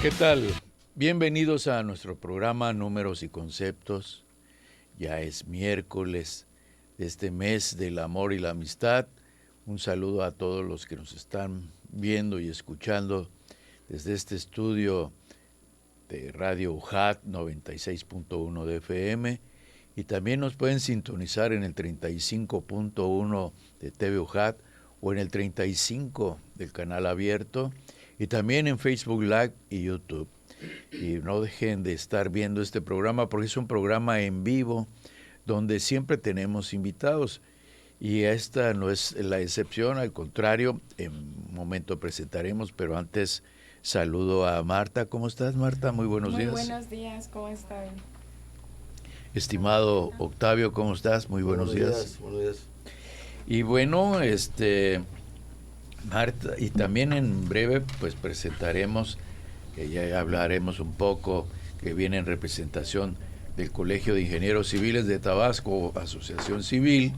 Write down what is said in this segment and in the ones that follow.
¿Qué tal? Bienvenidos a nuestro programa Números y Conceptos. Ya es miércoles de este mes del amor y la amistad. Un saludo a todos los que nos están viendo y escuchando desde este estudio de Radio UJAT 96.1 de FM, y también nos pueden sintonizar en el 35.1 de TV UJAT o en el 35 del canal abierto, y también en Facebook Live y YouTube. Y no dejen de estar viendo este programa porque es un programa en vivo donde siempre tenemos invitados, y esta no es la excepción, al contrario, en un momento presentaremos, pero antes saludo a Marta. ¿Cómo estás, Marta? Muy buenos días. Muy buenos días, ¿cómo están? Estimado Octavio, ¿cómo estás? Muy buenos días. Buenos días. Y bueno, Marta, y también en breve pues presentaremos, que ya hablaremos un poco, que viene en representación del Colegio de Ingenieros Civiles de Tabasco, Asociación Civil,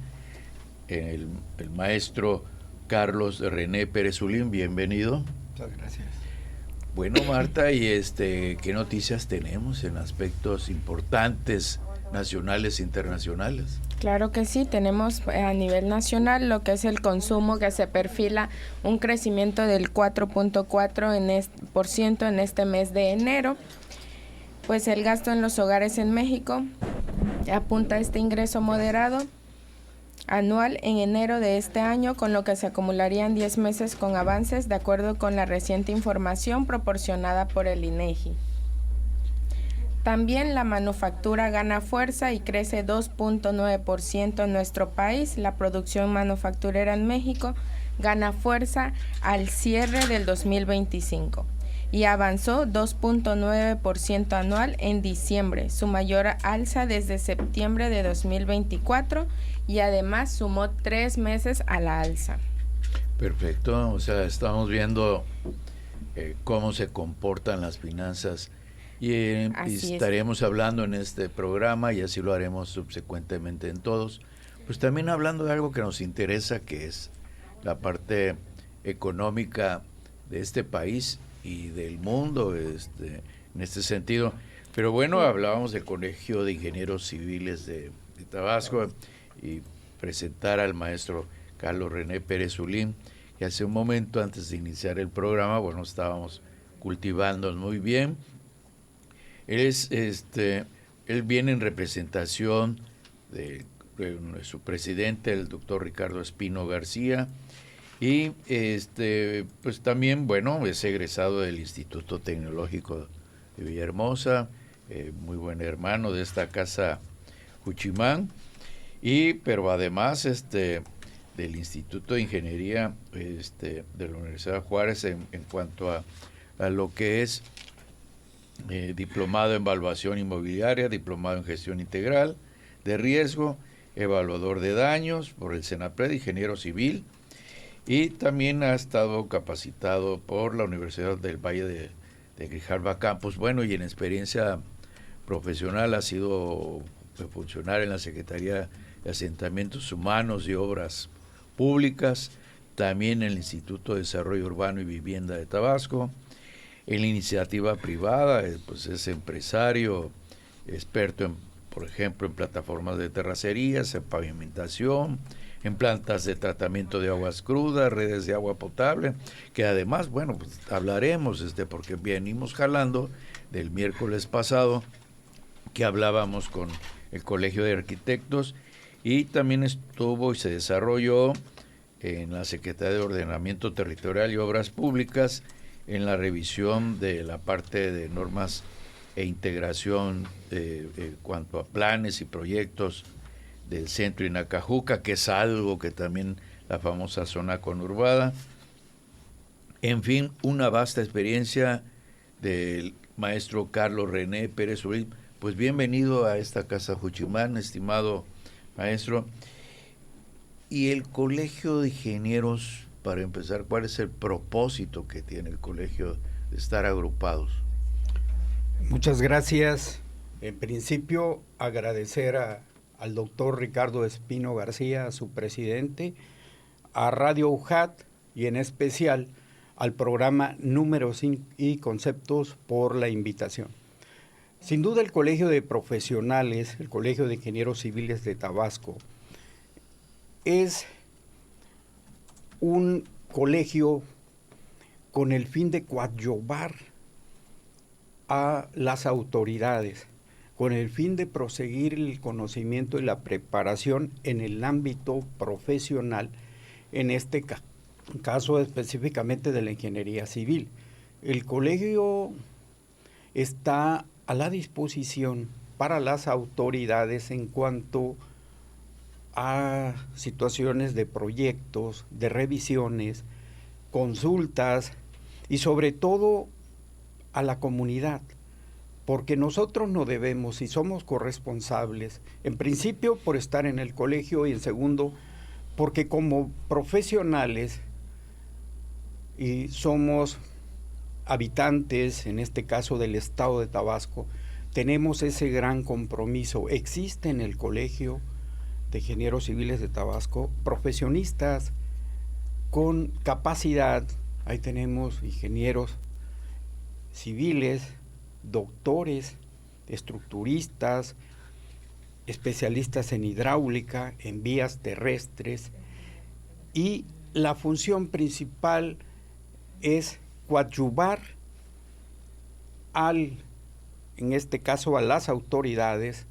el maestro Carlos René Pérez Zulín. Bienvenido. Muchas gracias. Bueno, Marta, y ¿qué noticias tenemos en aspectos importantes, nacionales e internacionales? Claro que sí, tenemos a nivel nacional lo que es el consumo, que se perfila un crecimiento del 4.4% en este mes de enero. Pues el gasto en los hogares en México apunta a este ingreso moderado anual en enero de este año, con lo que se acumularían 10 meses con avances, de acuerdo con la reciente información proporcionada por el INEGI. También la manufactura gana fuerza y crece 2.9% en nuestro país. La producción manufacturera en México gana fuerza al cierre del 2025 y avanzó 2.9% anual en diciembre, su mayor alza desde septiembre de 2024, y además sumó 3 meses a la alza. Perfecto, o sea, estamos viendo cómo se comportan las finanzas, y estaremos hablando en este programa, y así lo haremos subsecuentemente en todos, pues también hablando de algo que nos interesa, que es la parte económica de este país y del mundo, en este sentido. Pero bueno, hablábamos del Colegio de Ingenieros Civiles de Tabasco, y presentar al maestro Carlos René Pérez Zulín, que hace un momento antes de iniciar el programa, bueno, estábamos cultivándonos muy bien. Él viene en representación de su presidente, el doctor Ricardo Espino García, y pues también, bueno, es egresado del Instituto Tecnológico de Villahermosa, muy buen hermano de esta casa Juchimán, pero además del Instituto de Ingeniería de la Universidad de Juárez, en cuanto a lo que es diplomado en evaluación inmobiliaria, diplomado en gestión integral de riesgo, evaluador de daños por el CENAPRED, ingeniero civil, y también ha estado capacitado por la Universidad del Valle de Grijalva Campus. Bueno, y en experiencia profesional ha sido funcionario en la Secretaría de Asentamientos Humanos y Obras Públicas, también en el Instituto de Desarrollo Urbano y Vivienda de Tabasco. En la iniciativa privada, pues es empresario, experto por ejemplo, en plataformas de terracerías, en pavimentación, en plantas de tratamiento de aguas crudas, redes de agua potable, que además, bueno, pues hablaremos, porque venimos jalando del miércoles pasado, que hablábamos con el Colegio de Arquitectos, y también estuvo y se desarrolló en la Secretaría de Ordenamiento Territorial y Obras Públicas, en la revisión de la parte de normas e integración en cuanto a planes y proyectos del centro y Nacajuca, que es algo que también la famosa zona conurbada. En fin, una vasta experiencia del maestro Carlos René Pérez Zulín. Pues bienvenido a esta casa Juchimán, estimado maestro. Y el Colegio de Ingenieros, para empezar, ¿cuál es el propósito que tiene el colegio de estar agrupados? Muchas gracias. En principio, agradecer al doctor Ricardo Espino García, a su presidente, a Radio UJAT y en especial al programa Números y Conceptos por la invitación. Sin duda el Colegio de Profesionales, el Colegio de Ingenieros Civiles de Tabasco, es un colegio con el fin de coadyuvar a las autoridades, con el fin de proseguir el conocimiento y la preparación en el ámbito profesional, en este caso específicamente de la ingeniería civil. El colegio está a la disposición para las autoridades en cuanto a situaciones de proyectos, de revisiones, consultas y sobre todo a la comunidad, porque nosotros no debemos y somos corresponsables, en principio por estar en el colegio y en segundo porque como profesionales y somos habitantes, en este caso del estado de Tabasco, tenemos ese gran compromiso. Existe en el Colegio de Ingenieros Civiles de Tabasco profesionistas con capacidad. Ahí tenemos ingenieros civiles, doctores, estructuristas, especialistas en hidráulica, en vías terrestres, y la función principal es coadyuvar en este caso a las autoridades,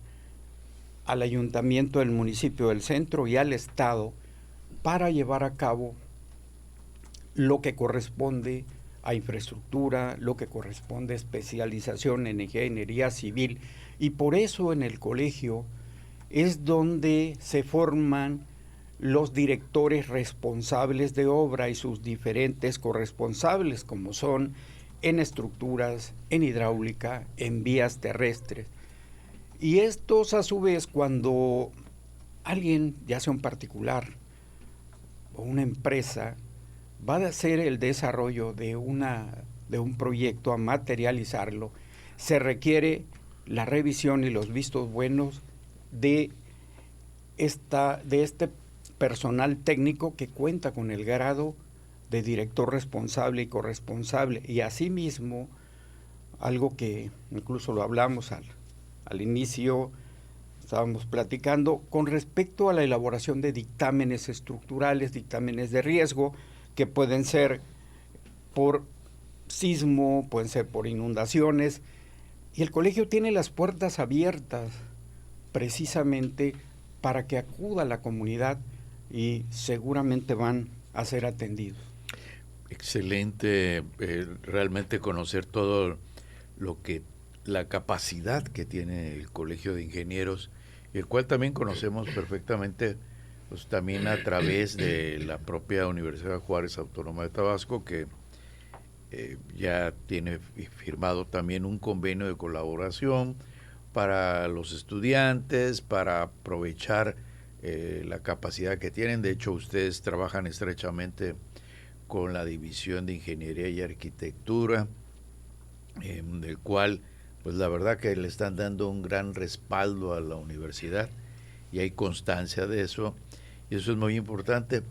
al ayuntamiento del municipio del centro y al estado para llevar a cabo lo que corresponde a infraestructura, lo que corresponde a especialización en ingeniería civil, y por eso en el colegio es donde se forman los directores responsables de obra y sus diferentes corresponsables, como son en estructuras, en hidráulica, en vías terrestres. Y estos, a su vez, cuando alguien, ya sea un particular o una empresa, va a hacer el desarrollo de un proyecto, a materializarlo, se requiere la revisión y los vistos buenos de este personal técnico que cuenta con el grado de director responsable y corresponsable, y asimismo, algo que incluso lo hablamos al inicio, estábamos platicando, con respecto a la elaboración de dictámenes estructurales, dictámenes de riesgo, que pueden ser por sismo, pueden ser por inundaciones, y el colegio tiene las puertas abiertas precisamente para que acuda la comunidad y seguramente van a ser atendidos. Excelente, realmente conocer todo la capacidad que tiene el Colegio de Ingenieros, el cual también conocemos perfectamente, pues también a través de la propia Universidad Juárez Autónoma de Tabasco, que ya tiene firmado también un convenio de colaboración para los estudiantes, para aprovechar la capacidad que tienen. De hecho, ustedes trabajan estrechamente con la División de Ingeniería y Arquitectura, del cual, pues la verdad que le están dando un gran respaldo a la universidad, y hay constancia de eso, y eso es muy importante.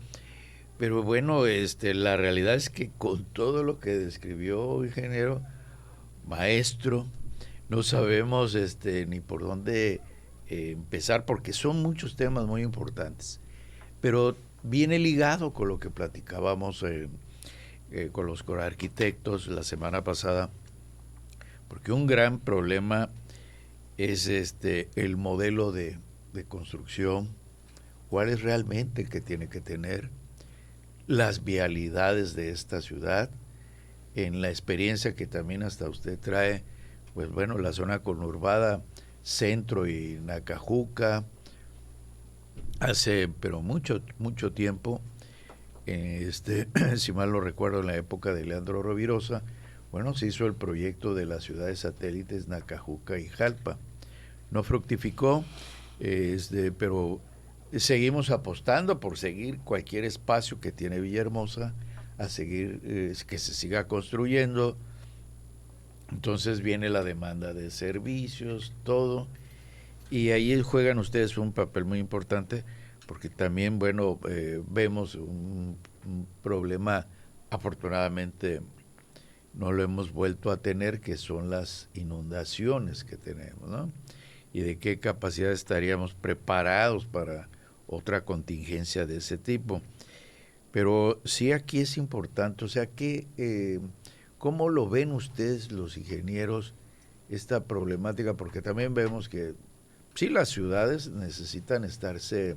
Pero bueno, la realidad es que con todo lo que describió ingeniero, maestro, no sabemos ni por dónde empezar, porque son muchos temas muy importantes, pero viene ligado con lo que platicábamos con los arquitectos la semana pasada, porque un gran problema es el modelo de construcción, cuál es realmente el que tiene que tener, las vialidades de esta ciudad, en la experiencia que también hasta usted trae, pues bueno, la zona conurbada, Centro y Nacajuca, hace pero mucho tiempo, si mal no recuerdo, en la época de Leandro Rovirosa, bueno, se hizo el proyecto de las ciudades satélites Nacajuca y Jalpa. No fructificó, pero seguimos apostando por seguir cualquier espacio que tiene Villahermosa, a seguir, que se siga construyendo. Entonces viene la demanda de servicios, todo, y ahí juegan ustedes un papel muy importante, porque también, bueno, vemos un problema afortunadamente no lo hemos vuelto a tener, que son las inundaciones que tenemos, ¿no? Y de qué capacidad estaríamos preparados para otra contingencia de ese tipo. Pero sí aquí es importante, o sea, ¿cómo lo ven ustedes los ingenieros esta problemática? Porque también vemos que sí, las ciudades necesitan estarse,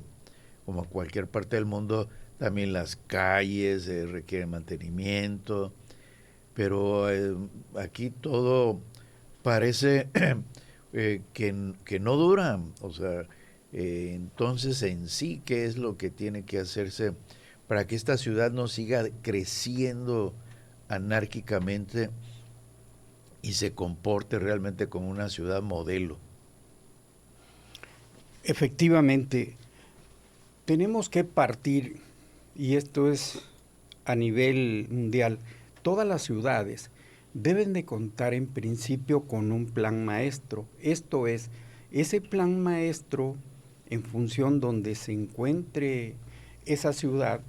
como cualquier parte del mundo, también las calles requieren mantenimiento, pero aquí todo parece que no dura. O sea, entonces en sí, ¿qué es lo que tiene que hacerse para que esta ciudad no siga creciendo anárquicamente y se comporte realmente como una ciudad modelo? Efectivamente, tenemos que partir, y esto es a nivel mundial, todas las ciudades deben de contar en principio con un plan maestro. Esto es, ese plan maestro, en función donde se encuentre esa ciudad,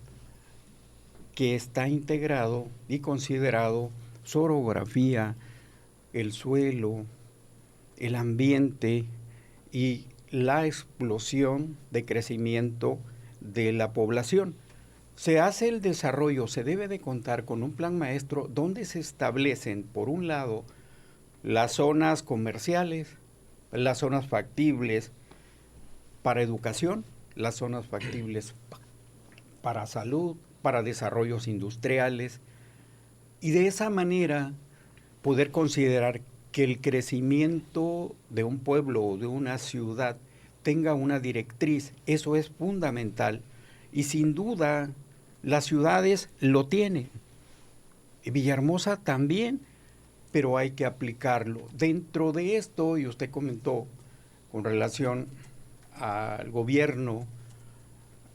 que está integrado y considerado su orografía, el suelo, el ambiente y la explosión de crecimiento de la población. Se hace el desarrollo, se debe de contar con un plan maestro donde se establecen, por un lado, las zonas comerciales, las zonas factibles para educación, las zonas factibles para salud, para desarrollos industriales, y de esa manera poder considerar que el crecimiento de un pueblo o de una ciudad tenga una directriz. Eso es fundamental, y sin duda las ciudades lo tienen. Villahermosa también, pero hay que aplicarlo. Dentro de esto, y usted comentó con relación al gobierno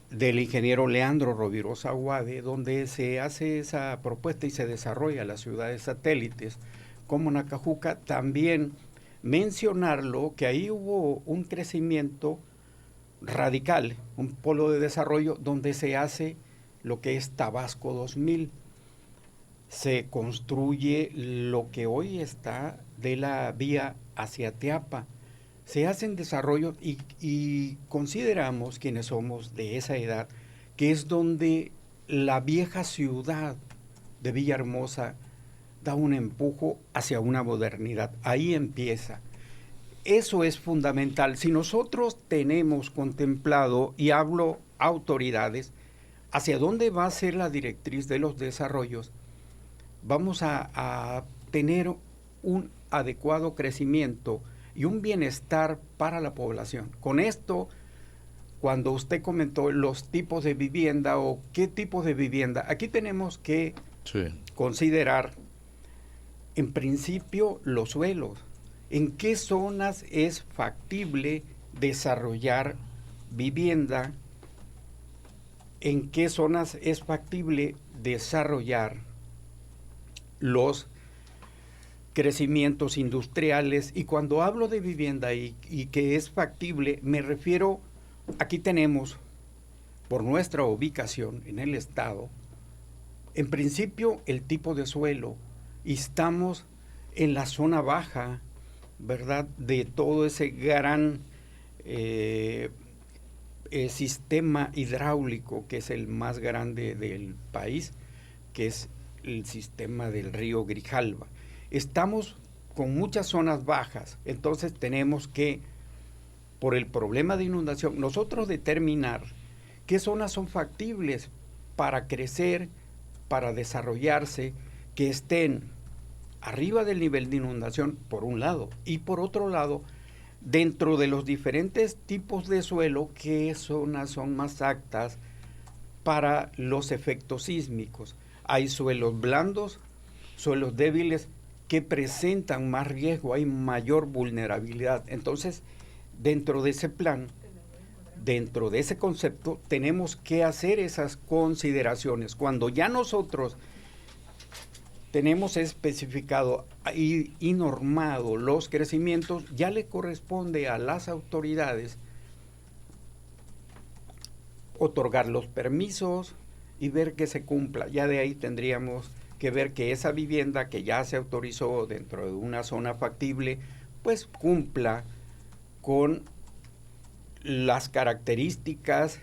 del ingeniero Leandro Rovirosa Aguade, donde se hace esa propuesta y se desarrolla las ciudades satélites, como Nacajuca, también mencionarlo, que ahí hubo un crecimiento radical, un polo de desarrollo donde se hace lo que es Tabasco 2000. Se construye lo que hoy está de la vía hacia Teapa. Se hacen desarrollos y consideramos, quienes somos de esa edad, que es donde la vieja ciudad de Villahermosa da un empujo hacia una modernidad. Ahí empieza. Eso es fundamental. Si nosotros tenemos contemplado, y hablo autoridades, hacia dónde va a ser la directriz de los desarrollos, vamos a tener un adecuado crecimiento y un bienestar para la población. Con esto, cuando usted comentó los tipos de vivienda o qué tipo de vivienda, aquí tenemos que considerar, en principio, los suelos. ¿En qué zonas es factible desarrollar vivienda? ¿En qué zonas es factible desarrollar los crecimientos industriales? Y cuando hablo de vivienda y que es factible, me refiero, aquí tenemos, por nuestra ubicación en el estado, en principio el tipo de suelo, y estamos en la zona baja, ¿verdad?, de todo ese gran sistema hidráulico, que es el más grande del país, que es el sistema del río Grijalva. Estamos con muchas zonas bajas, entonces tenemos que, por el problema de inundación, nosotros determinar qué zonas son factibles para crecer, para desarrollarse, que estén arriba del nivel de inundación, por un lado, y por otro lado, dentro de los diferentes tipos de suelo, qué zonas son más aptas para los efectos sísmicos. Hay suelos blandos, suelos débiles, que presentan más riesgo, hay mayor vulnerabilidad. Entonces, dentro de ese plan, dentro de ese concepto, tenemos que hacer esas consideraciones. Cuando ya nosotros tenemos especificado y normado los crecimientos, ya le corresponde a las autoridades otorgar los permisos y ver que se cumpla. Ya de ahí tendríamos que ver que esa vivienda que ya se autorizó dentro de una zona factible, pues cumpla con las características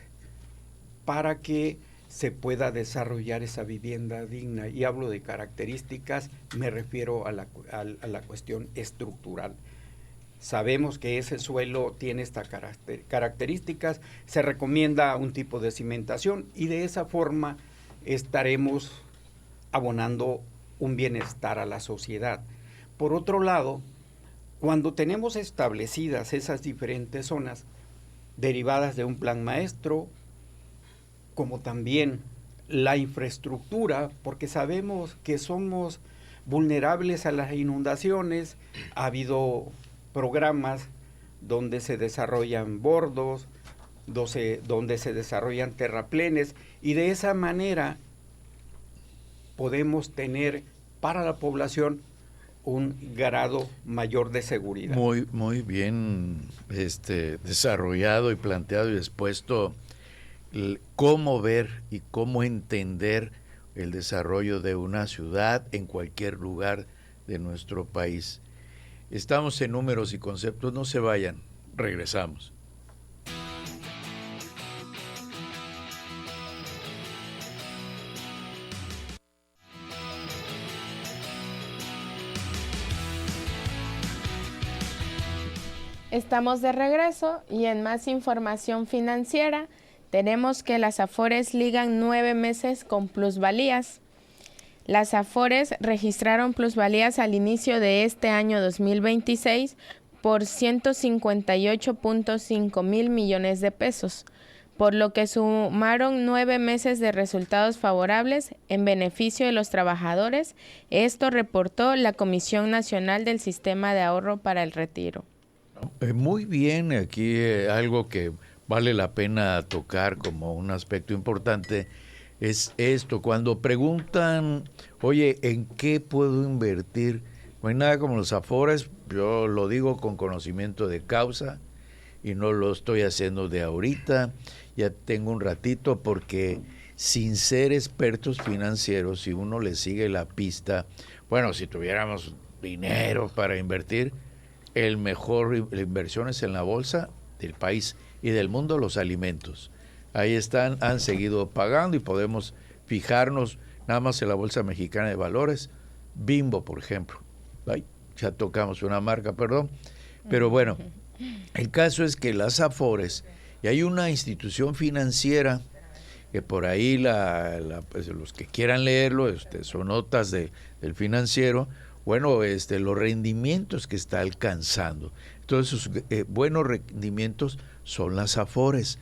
para que se pueda desarrollar esa vivienda digna. Y hablo de características, me refiero a la cuestión estructural. Sabemos que ese suelo tiene estas características, se recomienda un tipo de cimentación y de esa forma estaremos abonando un bienestar a la sociedad. Por otro lado, cuando tenemos establecidas esas diferentes zonas derivadas de un plan maestro, como también la infraestructura, porque sabemos que somos vulnerables a las inundaciones, ha habido programas donde se desarrollan bordos, donde se desarrollan terraplenes, y de esa manera podemos tener para la población un grado mayor de seguridad. Muy bien desarrollado y planteado y expuesto cómo ver y cómo entender el desarrollo de una ciudad en cualquier lugar de nuestro país. Estamos en Números y Conceptos, no se vayan, regresamos. Estamos de regreso y en más información financiera tenemos que las Afores ligan 9 meses con plusvalías. Las Afores registraron plusvalías al inicio de este año 2026 por 158.5 mil millones de pesos, por lo que sumaron 9 meses de resultados favorables en beneficio de los trabajadores. Esto reportó la Comisión Nacional del Sistema de Ahorro para el Retiro. Muy bien, aquí algo que vale la pena tocar como un aspecto importante es esto, cuando preguntan, oye, ¿en qué puedo invertir? No hay nada como los Afores, yo lo digo con conocimiento de causa y no lo estoy haciendo de ahorita, ya tengo un ratito, porque sin ser expertos financieros, si uno le sigue la pista, bueno, si tuviéramos dinero para invertir, la inversión es en la bolsa del país y del mundo, los alimentos. Ahí están, han seguido pagando y podemos fijarnos nada más en la Bolsa Mexicana de Valores, Bimbo, por ejemplo. Ay, ya tocamos una marca, perdón. Pero bueno, el caso es que las Afores, y hay una institución financiera que por ahí pues, los que quieran leerlo, son notas del Financiero, bueno, los rendimientos que está alcanzando. Entonces, sus buenos rendimientos son las Afores.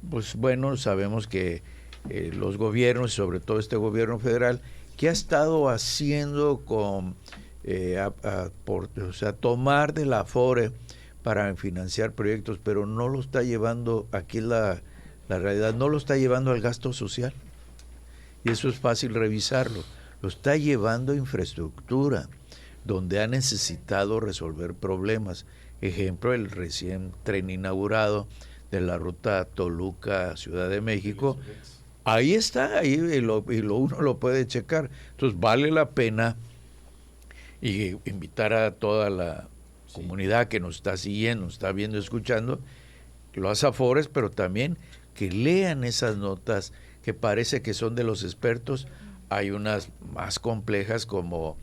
Pues bueno, sabemos que los gobiernos, sobre todo este gobierno federal, ¿qué ha estado haciendo con tomar de la Afore para financiar proyectos? Pero no lo está llevando, aquí la realidad, no lo está llevando al gasto social. Y eso es fácil revisarlo. Lo está llevando a infraestructura, donde ha necesitado resolver problemas. Ejemplo, el recién tren inaugurado de la ruta Toluca-Ciudad de México. Ahí está, ahí uno lo puede checar. Entonces vale la pena y invitar a toda la comunidad que nos está siguiendo, nos está viendo, escuchando, los Afores, pero también que lean esas notas que parece que son de los expertos. Hay unas más complejas como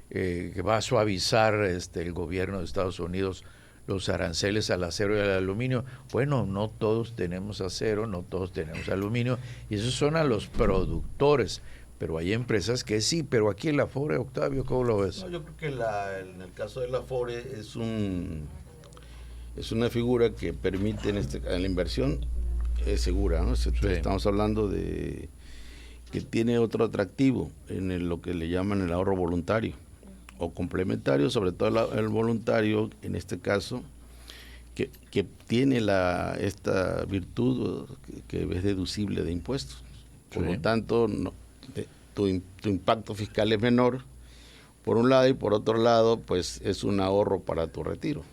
que va a suavizar el gobierno de Estados Unidos los aranceles al acero y al aluminio. Bueno, no todos tenemos acero, no todos tenemos aluminio, y esos son a los productores, pero hay empresas que sí. Pero aquí el Afore, Octavio, ¿cómo lo ves? No, yo creo que en el caso del Afore es una figura que permite en la inversión es segura, ¿no? Sí. Estamos hablando de que tiene otro atractivo en lo que le llaman el ahorro voluntario o complementario, sobre todo el voluntario, en este caso, que tiene esta virtud que es deducible de impuestos. Por lo tanto, tu impacto fiscal es menor, por un lado, y por otro lado, pues es un ahorro para tu retiro.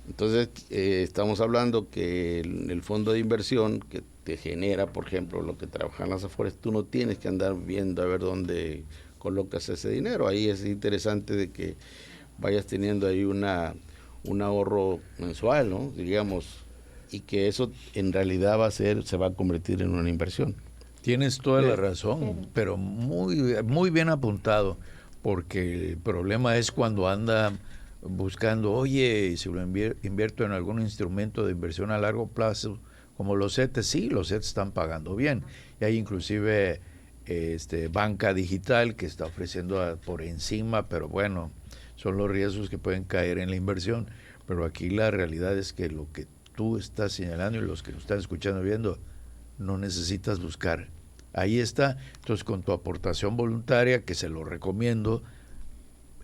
Entonces, estamos hablando que el fondo de inversión, que te genera, por ejemplo, lo que trabajan las Afores, tú no tienes que andar viendo a ver dónde colocas ese dinero. Ahí es interesante de que vayas teniendo ahí un ahorro mensual, ¿no? Digamos, y que eso en realidad se va a convertir en una inversión. Tienes toda la razón, pero muy bien apuntado, porque el problema es cuando anda buscando, oye, si lo invierto en algún instrumento de inversión a largo plazo, como los CETES, sí, los CETES están pagando bien, y hay inclusive banca digital que está ofreciendo por encima, pero bueno, son los riesgos que pueden caer en la inversión, pero aquí la realidad es que lo que tú estás señalando y los que nos están escuchando y viendo, no necesitas buscar. Ahí está. Entonces, con tu aportación voluntaria, que se lo recomiendo,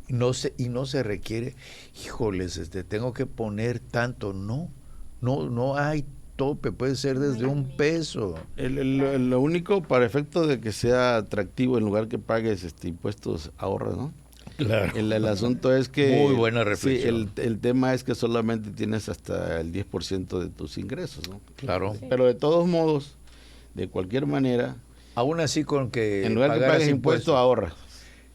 no se requiere, híjoles, tengo que poner tanto. No hay tope, puede ser desde $1. Lo único, para efecto de que sea atractivo, en lugar que pagues impuestos, ahorras, ¿no? Claro. El asunto es que... Muy buena reflexión. Sí, el tema es que solamente tienes hasta el 10% de tus ingresos, ¿no? Claro. Sí. Pero de todos modos, de cualquier manera... Aún así, con que en lugar que pagues impuestos, ahorras.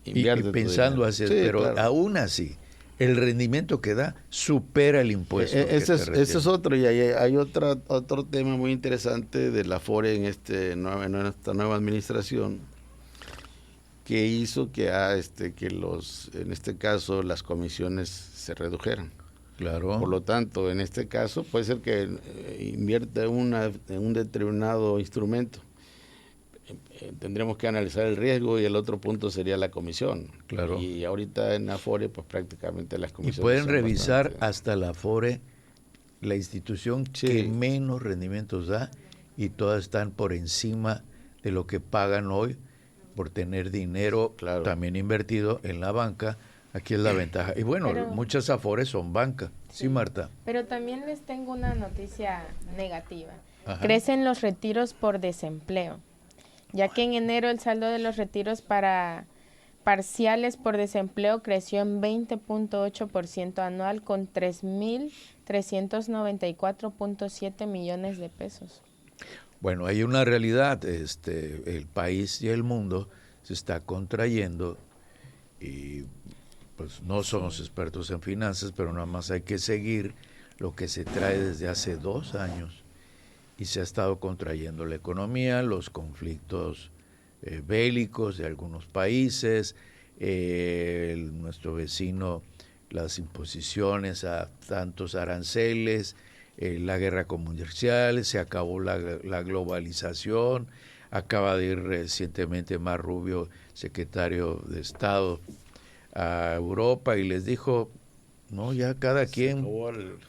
Y pensando así, sí, pero claro. aún así, el rendimiento que da supera el impuesto. Ese es otro, y hay otro tema muy interesante de la Afore en esta nueva administración, que hizo que en este caso las comisiones se redujeran. Claro. Por lo tanto, en este caso puede ser que invierta en un determinado instrumento. Tendremos que analizar el riesgo, y el otro punto sería la comisión. Claro. Y ahorita en Afore, pues prácticamente las comisiones. Y pueden son revisar bastante. hasta la Afore, la institución que menos rendimientos da, y todas están por encima de lo que pagan hoy por tener dinero también invertido en la banca. Aquí es la ventaja. Y bueno, Pero muchas Afores son banca. Sí, Marta. Pero también les tengo una noticia negativa. Ajá. Crecen los retiros por desempleo, ya que en enero el saldo de los retiros para parciales por desempleo creció en 20.8% anual, con 3.394.7 millones de pesos. Bueno, hay una realidad, el país y el mundo se está contrayendo, y pues no somos expertos en finanzas, pero nada más hay que seguir lo que se trae desde hace 2 años, y se ha estado contrayendo la economía, los conflictos bélicos de algunos países, nuestro vecino, las imposiciones a tantos aranceles, la guerra comercial, se acabó la globalización. Acaba de ir recientemente Marco Rubio, secretario de Estado, a Europa, y les dijo, no, ya cada quien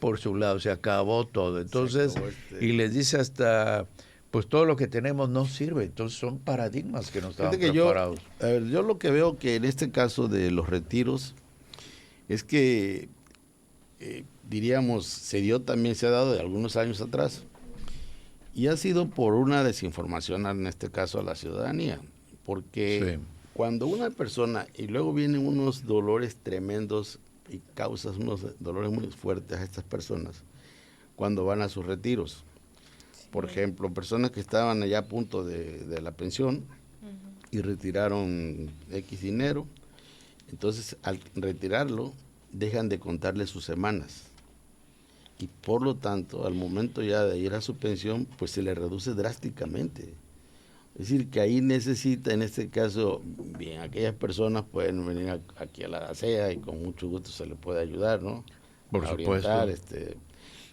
por su lado, se acabó todo. Entonces, y les dice hasta, pues todo lo que tenemos no sirve. Entonces son paradigmas que no estaban preparados. Yo lo que veo que en este caso de los retiros es que diríamos, se ha dado de algunos años atrás, y ha sido por una desinformación, en este caso a la ciudadanía, porque cuando una persona, y luego vienen unos dolores tremendos y causas unos dolores muy fuertes a estas personas cuando van a sus retiros. Por ejemplo, personas que estaban allá a punto de la pensión y retiraron X dinero, entonces al retirarlo dejan de contarle sus semanas, y por lo tanto al momento ya de ir a su pensión pues se le reduce drásticamente. Es decir, que ahí necesita, en este caso, bien, aquellas personas pueden venir aquí a la ASEA y con mucho gusto se les puede ayudar, ¿no? Por supuesto.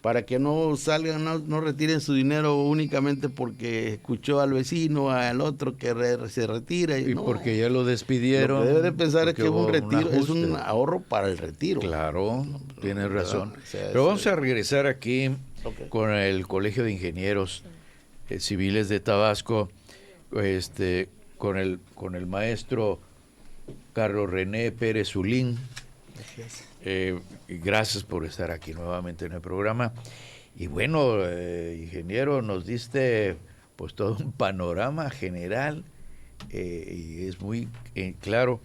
Para que no salgan, no retiren su dinero únicamente porque escuchó al vecino, al otro que se retira. Y no, porque ya lo despidieron. Lo que debe de pensar es que es un retiro, es un ajuste. ahorro para el retiro. Claro, tienes razón. O sea, pero vamos a regresar aquí con el Colegio de Ingenieros Civiles de Tabasco, con el maestro Carlos René Pérez Zulín. Gracias. Gracias por estar aquí nuevamente en el programa. Y bueno, ingeniero, nos diste pues todo un panorama general, y es muy claro.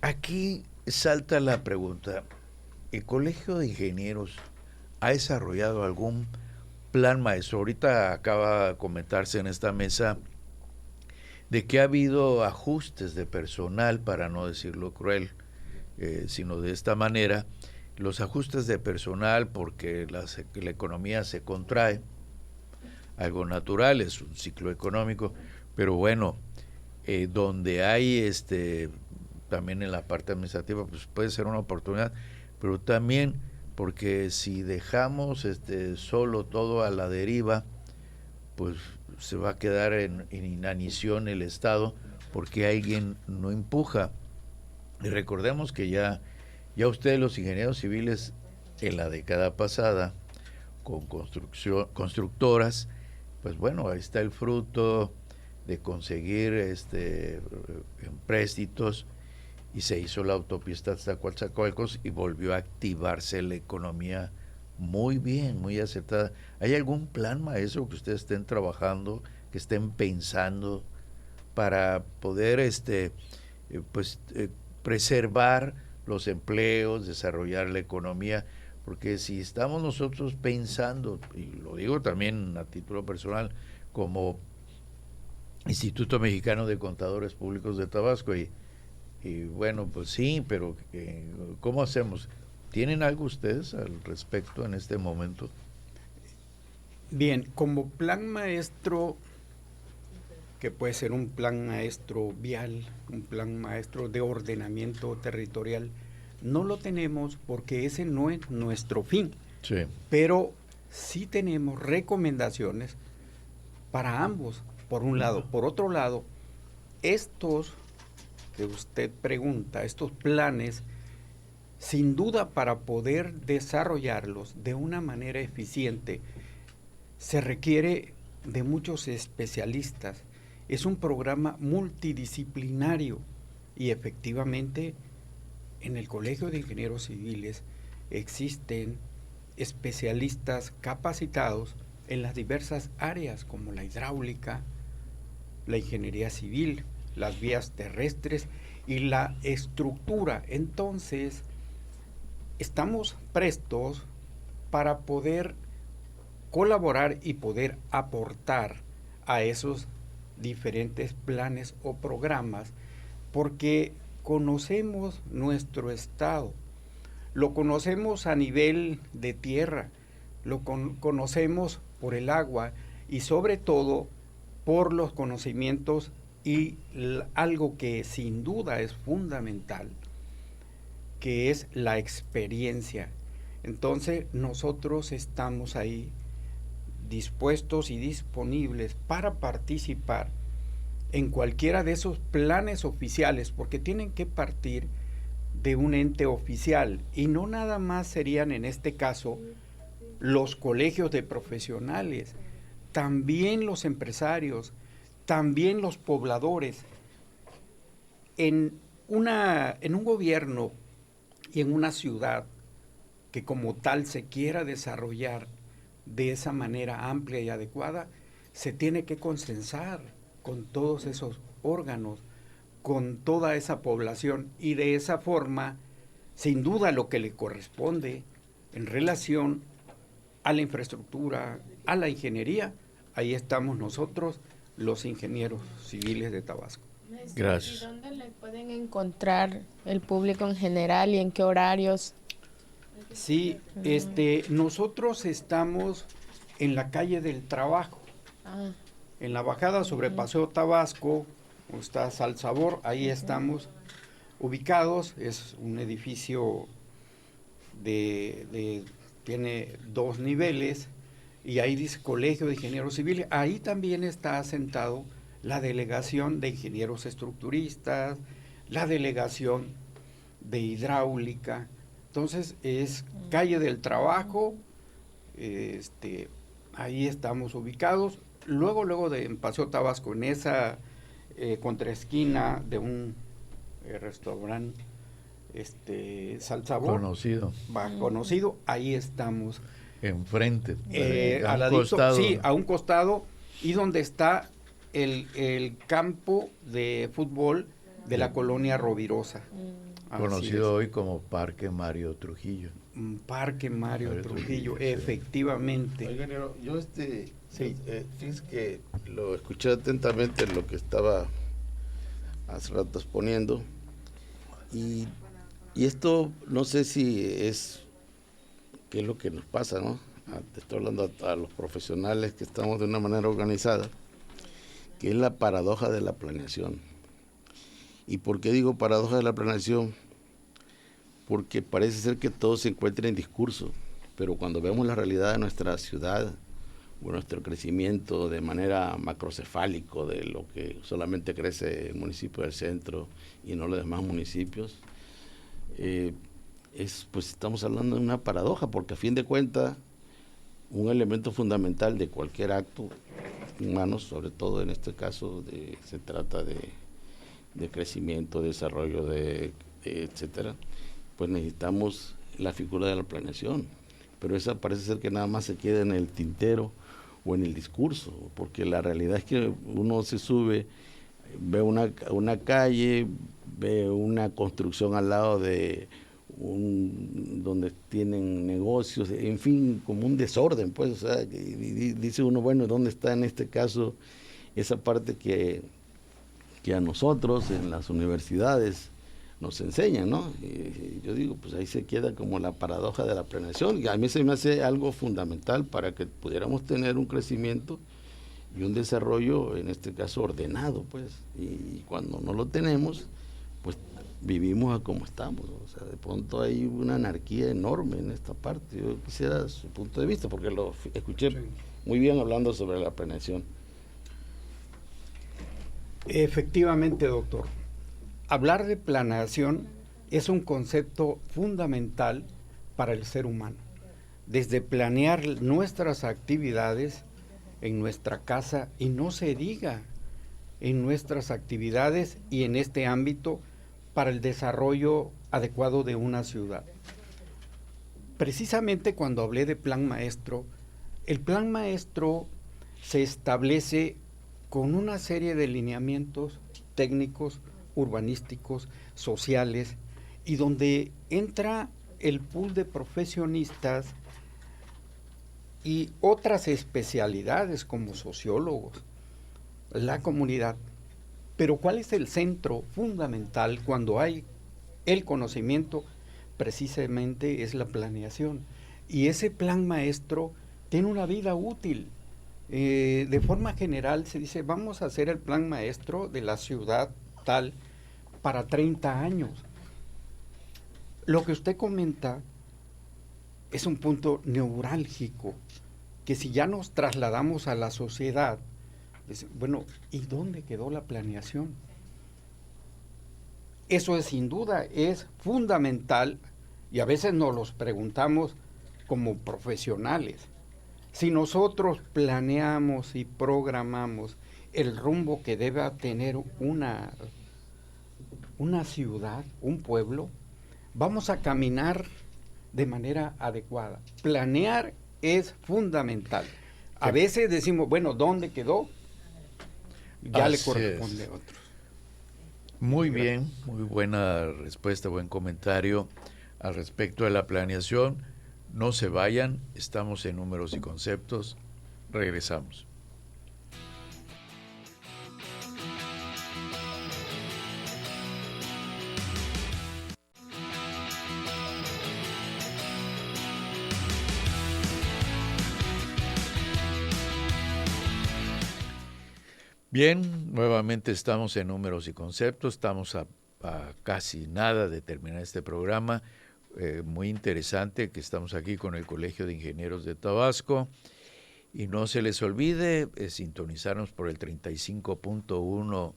Aquí salta la pregunta: ¿el Colegio de Ingenieros ha desarrollado algún plan maestro. Ahorita acaba de comentarse en esta mesa de que ha habido ajustes de personal, para no decirlo cruel, sino de esta manera, los ajustes de personal porque la economía se contrae, algo natural, es un ciclo económico, pero bueno, donde hay también en la parte administrativa, pues puede ser una oportunidad, pero también porque si dejamos solo todo a la deriva, pues se va a quedar en inanición el Estado porque alguien no empuja. Y recordemos que ya ustedes, los ingenieros civiles, en la década pasada, con constructoras, pues bueno, ahí está el fruto de conseguir empréstitos, y se hizo la autopista hasta Coatzacoalcos y volvió a activarse la economía muy bien, muy acertada. ¿Hay algún plan maestro que ustedes estén trabajando, que estén pensando para poder preservar los empleos, desarrollar la economía? Porque si estamos nosotros pensando, y lo digo también a título personal, como Instituto Mexicano de Contadores Públicos de Tabasco, y bueno, pues sí, pero ¿cómo hacemos? ¿Tienen algo ustedes al respecto en este momento? Bien, como plan maestro, que puede ser un plan maestro vial, un plan maestro de ordenamiento territorial, no lo tenemos porque ese no es nuestro fin. Sí. Pero sí tenemos recomendaciones para ambos, por un lado. Por otro lado, estos que usted pregunta, estos planes, sin duda para poder desarrollarlos de una manera eficiente, se requiere de muchos especialistas. Es un programa multidisciplinario y efectivamente en el Colegio de Ingenieros Civiles existen especialistas capacitados en las diversas áreas como la hidráulica, la ingeniería civil, las vías terrestres y la estructura. Entonces, estamos prestos para poder colaborar y poder aportar a esos diferentes planes o programas, porque conocemos nuestro estado, lo conocemos a nivel de tierra, lo conocemos por el agua y sobre todo por los conocimientos y algo que sin duda es fundamental, que es la experiencia. Entonces nosotros estamos ahí dispuestos y disponibles para participar en cualquiera de esos planes oficiales, porque tienen que partir de un ente oficial y no nada más serían en este caso los colegios de profesionales, también los empresarios, también los pobladores. En un gobierno y en una ciudad que como tal se quiera desarrollar de esa manera amplia y adecuada, se tiene que consensar con todos esos órganos, con toda esa población, y de esa forma, sin duda lo que le corresponde en relación a la infraestructura, a la ingeniería, ahí estamos nosotros, los ingenieros civiles de Tabasco. Gracias. ¿Y dónde le pueden encontrar el público en general y en qué horarios? Sí, nosotros estamos en la calle del Trabajo, en la bajada sobre Paseo Tabasco, está Salsabor, ahí estamos ubicados. Es un edificio tiene 2 niveles y ahí dice Colegio de Ingenieros Civiles. Ahí también está asentado la delegación de ingenieros estructuristas, la delegación de hidráulica. Entonces es calle del Trabajo, ahí estamos ubicados. Luego de en Paseo Tabasco, en esa contraesquina de un restaurante Salsabor conocido, ahí estamos. Enfrente, al ladito, costado. Sí, a un costado, y donde está el campo de fútbol de la colonia Rovirosa. Conocido hoy como Parque Mario Trujillo. Parque Mario Trujillo, efectivamente. Oiga, Nero, yo fíjese que lo escuché atentamente lo que estaba hace rato exponiendo, y esto no sé si es qué es lo que nos pasa, ¿no? Te estoy hablando a los profesionales que estamos de una manera organizada, que es la paradoja de la planeación. ¿Y por qué digo paradoja de la planeación? Porque parece ser que todo se encuentra en discurso, pero cuando vemos la realidad de nuestra ciudad, o nuestro crecimiento de manera macrocefálico, de lo que solamente crece el municipio del centro y no los demás municipios, pues estamos hablando de una paradoja, porque a fin de cuentas, un elemento fundamental de cualquier acto humano, sobre todo en este caso, se trata de crecimiento, desarrollo, etcétera, pues necesitamos la figura de la planeación, pero esa parece ser que nada más se queda en el tintero o en el discurso, porque la realidad es que uno se sube, ve una calle, ve una construcción al lado de donde tienen negocios, en fin, como un desorden, pues, o sea, dice uno, bueno, ¿dónde está en este caso esa parte que a nosotros en las universidades nos enseñan, ¿no? Yo digo, pues ahí se queda como la paradoja de la planeación, y a mí se me hace algo fundamental para que pudiéramos tener un crecimiento y un desarrollo, en este caso ordenado, pues, y cuando no lo tenemos, pues vivimos a como estamos, o sea, de pronto hay una anarquía enorme en esta parte. Yo quisiera su punto de vista, porque lo escuché muy bien hablando sobre la planeación. Efectivamente, doctor. Hablar de planeación es un concepto fundamental para el ser humano. Desde planear nuestras actividades en nuestra casa, y no se diga en nuestras actividades y en este ámbito para el desarrollo adecuado de una ciudad. Precisamente cuando hablé de plan maestro, el plan maestro se establece con una serie de lineamientos técnicos, urbanísticos, sociales, y donde entra el pool de profesionistas y otras especialidades como sociólogos, la comunidad. Pero ¿cuál es el centro fundamental cuando hay el conocimiento? Precisamente es la planeación. Y ese plan maestro tiene una vida útil. De forma general se dice, vamos a hacer el plan maestro de la ciudad tal para 30 años. Lo que usted comenta es un punto neurálgico, que si ya nos trasladamos a la sociedad, bueno, ¿y dónde quedó la planeación? Eso es sin duda, es fundamental, y a veces nos los preguntamos como profesionales. Si nosotros planeamos y programamos el rumbo que debe tener una ciudad, un pueblo, vamos a caminar de manera adecuada. Planear es fundamental. A veces decimos, bueno, ¿dónde quedó? Ya le corresponde a otros. Muy bien, muy buena respuesta, buen comentario al respecto de la planeación. No se vayan, estamos en Números y Conceptos, regresamos. Bien, nuevamente estamos en Números y Conceptos, estamos a casi nada de terminar este programa, muy interesante que estamos aquí con el Colegio de Ingenieros de Tabasco, y no se les olvide sintonizarnos por el 35.1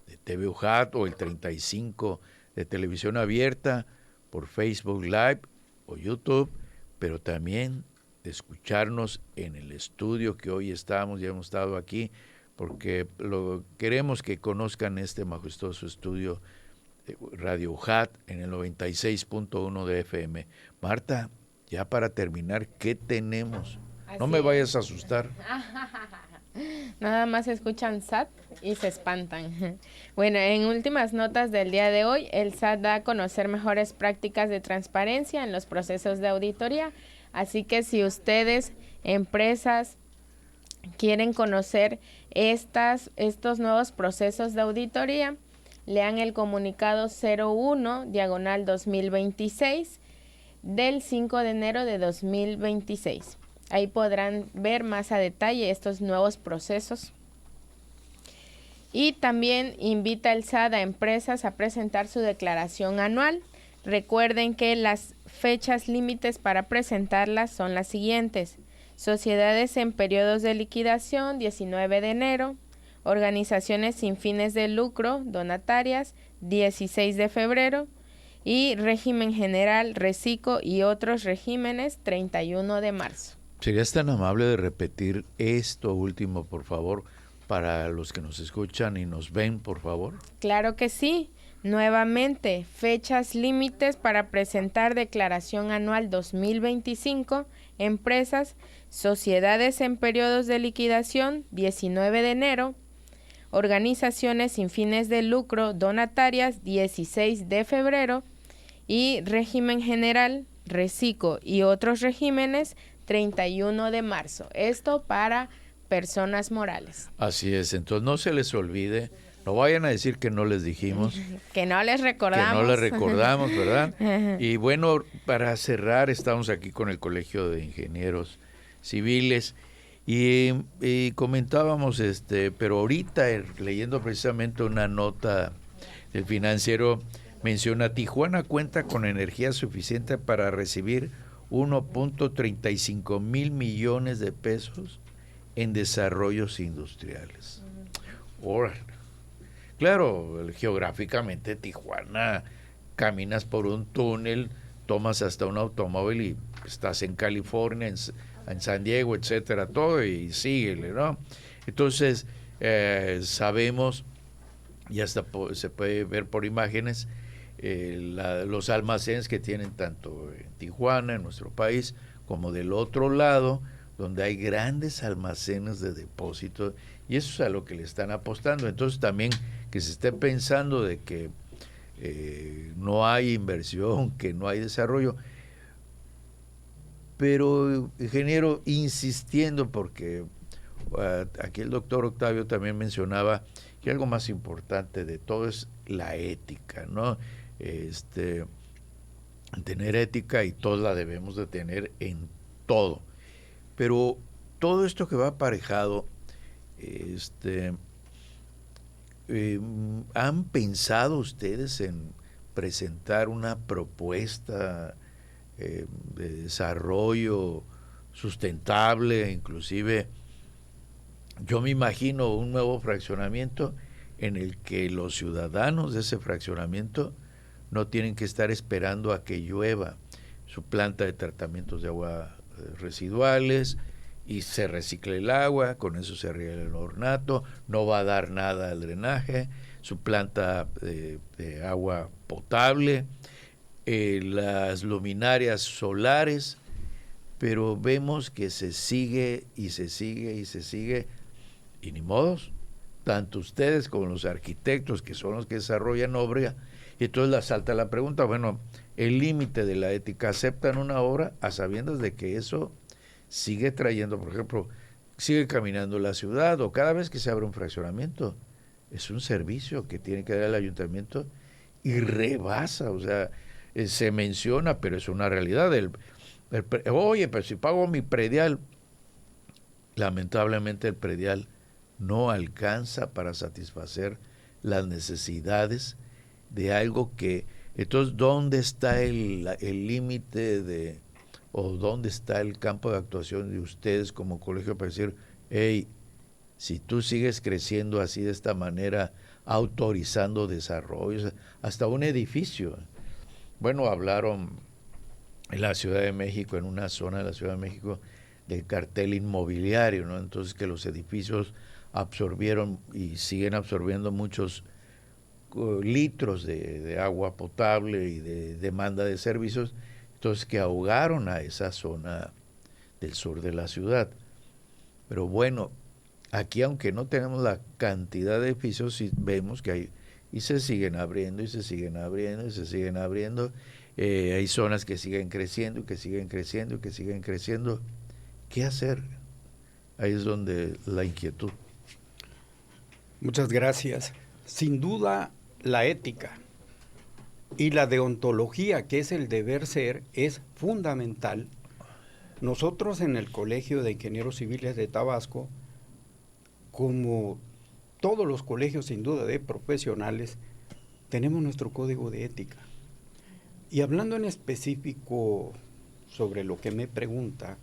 de TV UJAT o el 35 de Televisión Abierta, por Facebook Live o YouTube, pero también de escucharnos en el estudio que hoy estamos, ya hemos estado aquí, porque queremos que conozcan este majestuoso estudio Radio UJAT en el 96.1 de FM. Marta, ya para terminar, ¿qué tenemos? No me vayas a asustar. Nada más escuchan SAT y se espantan. Bueno, en últimas notas del día de hoy, el SAT da a conocer mejores prácticas de transparencia en los procesos de auditoría. Así que si ustedes, empresas, quieren conocer estos nuevos procesos de auditoría, lean el comunicado 01/2026 del 5 de enero de 2026. Ahí podrán ver más a detalle estos nuevos procesos. Y también invita el SAT a empresas a presentar su declaración anual. Recuerden que las fechas límites para presentarlas son las siguientes: sociedades en periodos de liquidación, 19 de enero, organizaciones sin fines de lucro, donatarias, 16 de febrero, y régimen general, reciclo y otros regímenes, 31 de marzo. ¿Serías tan amable de repetir esto último, por favor, para los que nos escuchan y nos ven, por favor? Claro que sí. Nuevamente, fechas límites para presentar declaración anual 2025, empresas, sociedades en periodos de liquidación, 19 de enero, organizaciones sin fines de lucro, donatarias, 16 de febrero, y régimen general, reciclo y otros regímenes, 31 de marzo. Esto para personas morales. Así es, entonces no se les olvide, no vayan a decir que no les dijimos. Que no les recordamos. Que no les recordamos, ¿verdad? Y bueno, para cerrar, estamos aquí con el Colegio de Ingenieros Civiles y comentábamos, pero ahorita leyendo precisamente una nota del Financiero, menciona: Tijuana cuenta con energía suficiente para recibir 1.35 mil millones de pesos en desarrollos industriales. Órale. Claro, geográficamente Tijuana, caminas por un túnel, tomas hasta un automóvil y estás en California, en San Diego, etcétera, todo, y síguele, ¿no? Entonces, sabemos, y hasta se puede ver por imágenes, los almacenes que tienen tanto en Tijuana, en nuestro país, como del otro lado, donde hay grandes almacenes de depósito, y eso es a lo que le están apostando. Entonces también que se esté pensando de que no hay inversión, que no hay desarrollo, pero ingeniero, insistiendo, porque aquí el doctor Octavio también mencionaba que algo más importante de todo es la ética, ¿no? Tener ética, y todos la debemos de tener en todo. Pero todo esto que va aparejado, ¿han pensado ustedes en presentar una propuesta de desarrollo sustentable? Inclusive, yo me imagino un nuevo fraccionamiento en el que los ciudadanos de ese fraccionamiento no tienen que estar esperando a que llueva, su planta de tratamientos de agua residuales, y se recicle el agua, con eso se riega el ornato, no va a dar nada al drenaje, su planta de agua potable, las luminarias solares, pero vemos que se sigue y se sigue y se sigue, y ni modos, tanto ustedes como los arquitectos, que son los que desarrollan obra, y entonces la salta la pregunta, bueno, el límite de la ética: ¿aceptan una obra a sabiendas de que eso sigue trayendo, por ejemplo, sigue caminando la ciudad, o cada vez que se abre un fraccionamiento, es un servicio que tiene que dar el ayuntamiento y rebasa? O sea, se menciona, pero es una realidad. Oye, pero si pago mi predial, lamentablemente el predial no alcanza para satisfacer las necesidades de algo que... Entonces, ¿dónde está el límite o dónde está el campo de actuación de ustedes como colegio para decir: hey, si tú sigues creciendo así, de esta manera, autorizando desarrollos, hasta un edificio? Bueno, hablaron en la Ciudad de México, en una zona de la Ciudad de México, del cartel inmobiliario, ¿no? Entonces, que los edificios absorbieron y siguen absorbiendo muchos litros de agua potable y de demanda de servicios, entonces que ahogaron a esa zona del sur de la ciudad. Pero bueno, Aquí, aunque no tenemos la cantidad de edificios, sí vemos que hay, y se siguen abriendo, y se siguen abriendo, y se siguen abriendo. Hay zonas que siguen creciendo, y que siguen creciendo, y que siguen creciendo. ¿Qué hacer? Ahí es donde la inquietud. Muchas gracias. Sin duda, la ética y la deontología, que es el deber ser, es fundamental. Nosotros en el Colegio de Ingenieros Civiles de Tabasco, como todos los colegios sin duda de profesionales, tenemos nuestro código de ética. Y hablando en específico sobre lo que me pregunta,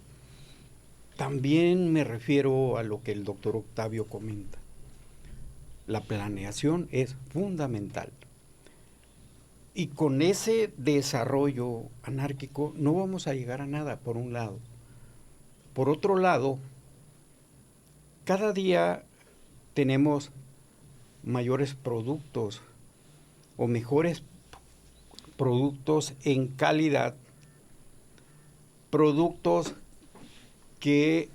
también me refiero a lo que el doctor Octavio comenta. La planeación es fundamental. Y con ese desarrollo anárquico no vamos a llegar a nada, por un lado. Por otro lado, cada día tenemos mayores productos o mejores productos en calidad, productos que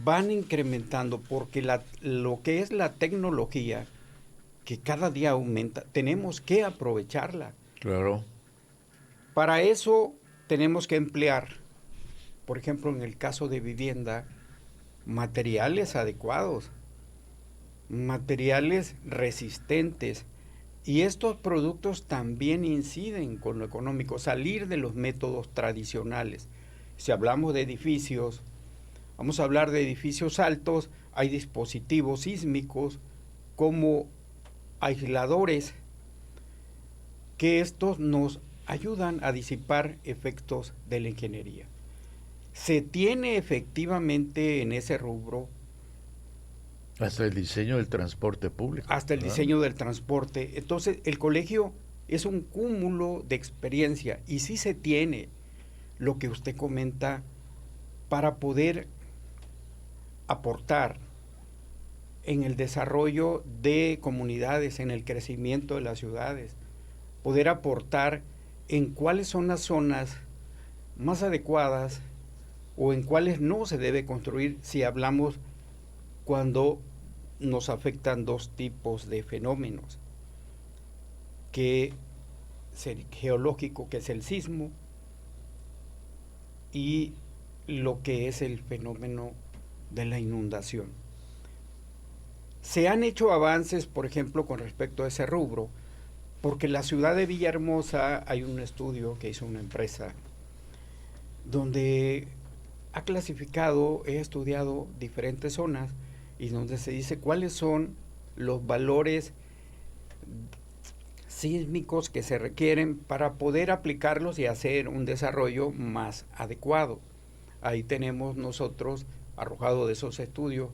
van incrementando porque lo que es la tecnología, que cada día aumenta, tenemos que aprovecharla. Claro. Para eso tenemos que emplear, por ejemplo, en el caso de vivienda, materiales adecuados, materiales resistentes. Y estos productos también inciden con lo económico, salir de los métodos tradicionales. Si hablamos de edificios, vamos a hablar de edificios altos, hay dispositivos sísmicos como aisladores, que estos nos ayudan a disipar efectos de la ingeniería. Se tiene efectivamente en ese rubro Hasta el diseño del transporte público. hasta el diseño del transporte. Entonces, el colegio es un cúmulo de experiencia y sí se tiene lo que usted comenta para poder aportar en el desarrollo de comunidades, en el crecimiento de las ciudades, poder aportar en cuáles son las zonas más adecuadas o en cuáles no se debe construir si hablamos cuando nos afectan dos tipos de fenómenos, que es el geológico, que es el sismo, y lo que es el fenómeno de la inundación. Se han hecho avances, por ejemplo, con respecto a ese rubro, porque en la ciudad de Villahermosa hay un estudio que hizo una empresa donde ha clasificado, he estudiado diferentes zonas y donde se dice cuáles son los valores sísmicos que se requieren para poder aplicarlos y hacer un desarrollo más adecuado. Ahí tenemos nosotros, arrojado de esos estudios,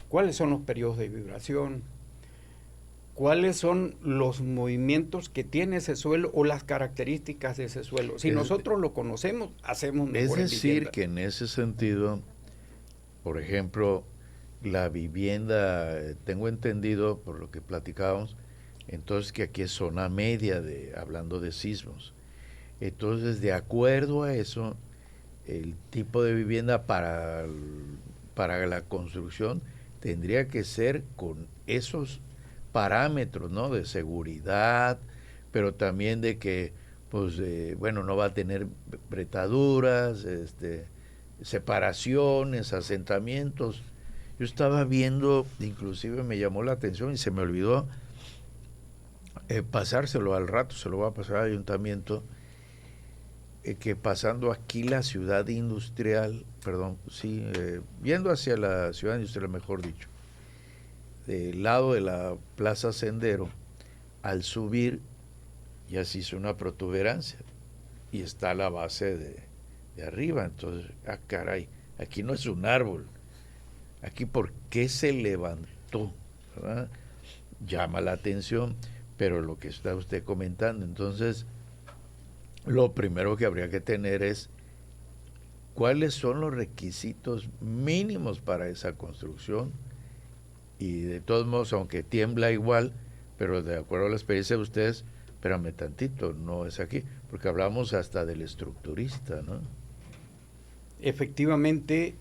cuáles son los periodos de vibración, cuáles son los movimientos que tiene ese suelo o las características de ese suelo. Si nosotros lo conocemos, hacemos mejor. Es decir, que en ese sentido, por ejemplo, la vivienda, tengo entendido por lo que platicábamos, entonces que aquí es zona media, hablando de sismos. Entonces, de acuerdo a eso, el tipo de vivienda para la construcción tendría que ser con esos parámetros, ¿no? De seguridad, pero también de que, pues, bueno, no va a tener bretaduras, separaciones, asentamientos. Yo estaba viendo, inclusive me llamó la atención y se me olvidó pasárselo al rato, se lo va a pasar al ayuntamiento, que pasando aquí la ciudad industrial, viendo hacia la ciudad industrial, mejor dicho, del lado de la Plaza Sendero, al subir ya se hizo una protuberancia y está la base de arriba. Entonces, caray, aquí no es un árbol, aquí ¿por qué se levantó? ¿Verdad? Llama la atención, pero lo que está usted comentando, entonces lo primero que habría que tener es cuáles son los requisitos mínimos para esa construcción. Y de todos modos, aunque tiembla igual, pero de acuerdo a la experiencia de ustedes, espérame tantito, no es aquí, porque hablamos hasta del estructurista, ¿no? Efectivamente,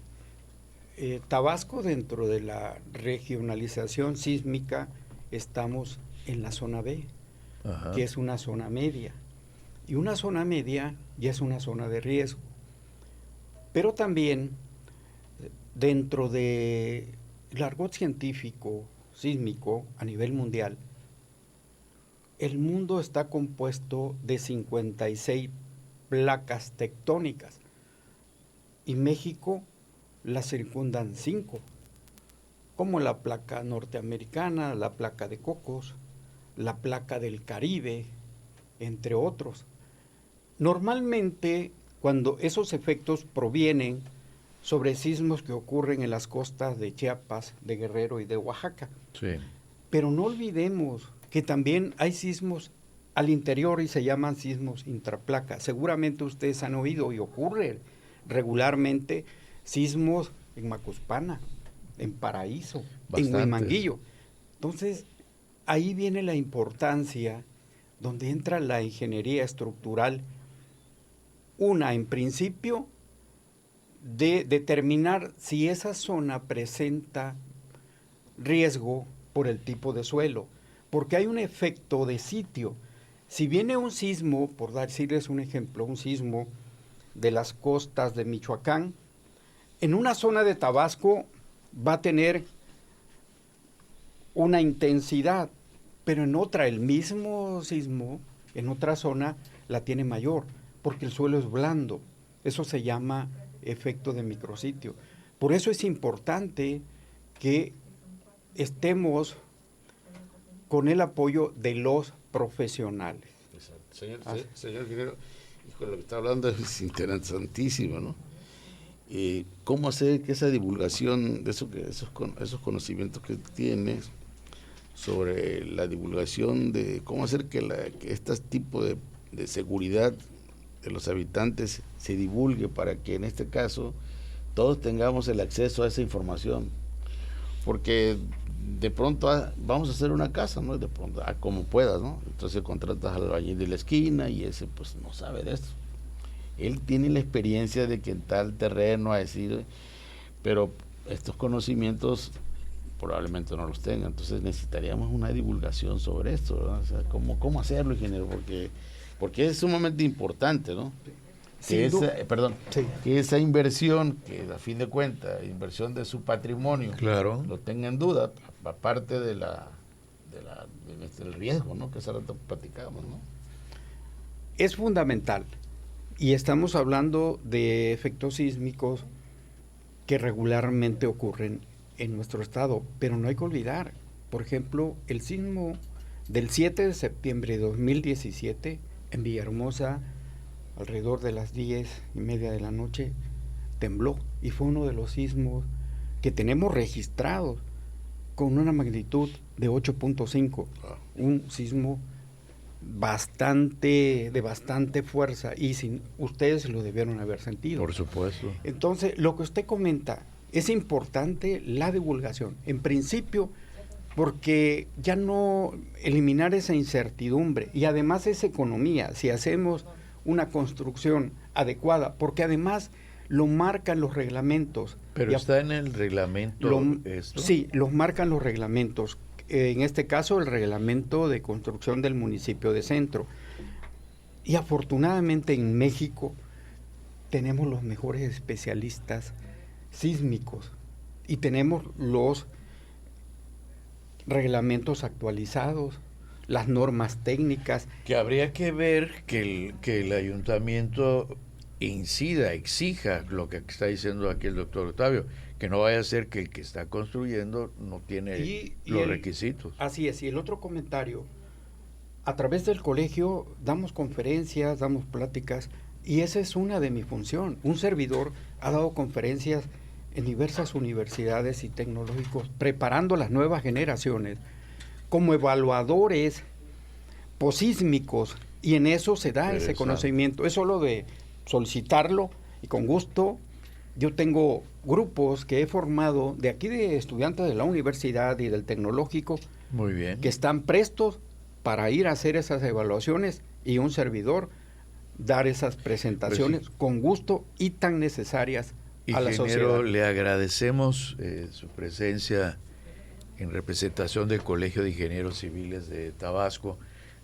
Tabasco, dentro de la regionalización sísmica, estamos en la zona B, Ajá. que es una zona media. Y una zona media ya es una zona de riesgo. Pero también, dentro del argot científico sísmico a nivel mundial, el mundo está compuesto de 56 placas tectónicas y México la circundan 5, como la placa norteamericana, la placa de Cocos, la placa del Caribe, entre otros. Normalmente, cuando esos efectos provienen sobre sismos que ocurren en las costas de Chiapas, de Guerrero y de Oaxaca. Sí. Pero no olvidemos que también hay sismos al interior y se llaman sismos intraplaca. Seguramente ustedes han oído y ocurre regularmente sismos en Macuspana, en Paraíso, Bastantes. en Huimanguillo. Entonces, ahí viene la importancia donde entra la ingeniería estructural. Una, en principio, de determinar si esa zona presenta riesgo por el tipo de suelo, porque hay un efecto de sitio. Si viene un sismo, por decirles un ejemplo, un sismo de las costas de Michoacán, en una zona de Tabasco va a tener una intensidad, pero en otra, el mismo sismo, en otra zona, la tiene mayor, porque el suelo es blando. Eso se llama efecto de micrositio. Por eso es importante que estemos con el apoyo de los profesionales. Exacto. Señor ingeniero, lo que está hablando es interesantísimo, ¿no? ¿Cómo hacer que esa divulgación de esos conocimientos que tienes sobre la divulgación de cómo hacer que este tipo de seguridad de los habitantes se divulgue para que en este caso todos tengamos el acceso a esa información? Porque de pronto vamos a hacer una casa, ¿no? De pronto, como puedas, ¿no? Entonces contratas al albañil de la esquina y ese pues no sabe de esto. Él tiene la experiencia de que en tal terreno, a decir, pero estos conocimientos probablemente no los tenga. Entonces necesitaríamos una divulgación sobre esto, ¿verdad? O sea, ¿cómo hacerlo, ingeniero? Porque es sumamente importante, ¿no? Que esa inversión, que a fin de cuentas, inversión de su patrimonio, Claro. lo tenga en duda, aparte del riesgo, ¿no? Que hace rato platicábamos, ¿no? Es fundamental. Y estamos hablando de efectos sísmicos que regularmente ocurren en nuestro estado, pero no hay que olvidar, por ejemplo, el sismo del 7 de septiembre de 2017 en Villahermosa, alrededor de las 10:30 de la noche, tembló y fue uno de los sismos que tenemos registrados con una magnitud de 8.5, un sismo de bastante fuerza, y ustedes lo debieron haber sentido. Por supuesto. Entonces, lo que usted comenta, es importante la divulgación, en principio, porque ya no eliminar esa incertidumbre, y además es economía, si hacemos una construcción adecuada, porque además lo marcan los reglamentos. Pero está en el reglamento esto. Sí, los marcan los reglamentos. En este caso, el reglamento de construcción del municipio de Centro. Y afortunadamente en México tenemos los mejores especialistas sísmicos y tenemos los reglamentos actualizados, las normas técnicas. Que habría que ver que el ayuntamiento exija lo que está diciendo aquí el doctor Octavio, que no vaya a ser que el que está construyendo no tiene los requisitos. Así es, y el otro comentario, a través del colegio damos conferencias, damos pláticas, y esa es una de mi función. Un servidor ha dado conferencias en diversas universidades y tecnológicos, preparando las nuevas generaciones como evaluadores posísmicos, y en eso se da ese conocimiento. Es solo de solicitarlo, y con gusto. Yo tengo grupos que he formado de aquí, de estudiantes de la universidad y del tecnológico. Muy bien. Que están prestos para ir a hacer esas evaluaciones, y un servidor dar esas presentaciones con gusto y tan necesarias a la Ingeniero, sociedad. le agradecemos su presencia en representación del Colegio de Ingenieros Civiles de Tabasco.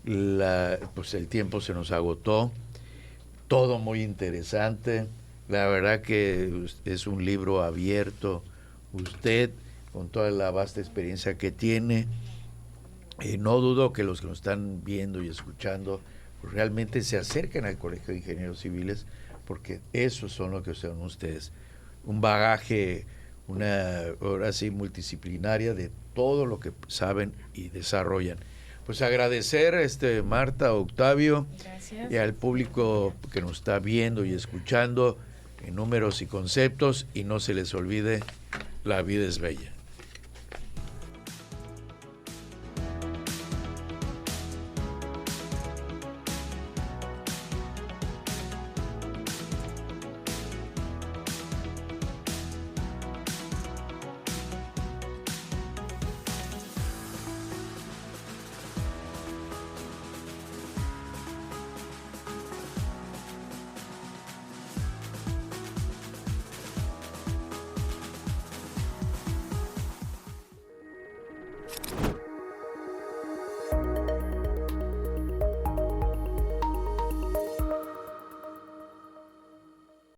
Pues el tiempo se nos agotó, todo muy interesante. La verdad que es un libro abierto. Usted, con toda la vasta experiencia que tiene, no dudo que los que nos están viendo y escuchando pues realmente se acerquen al Colegio de Ingenieros Civiles, porque esos son lo que son ustedes. Un bagaje, una ahora sí multidisciplinaria de todo lo que saben y desarrollan. Pues agradecer Marta, Octavio, Gracias. y al público que nos está viendo y escuchando en Números y Conceptos, y no se les olvide, la vida es bella.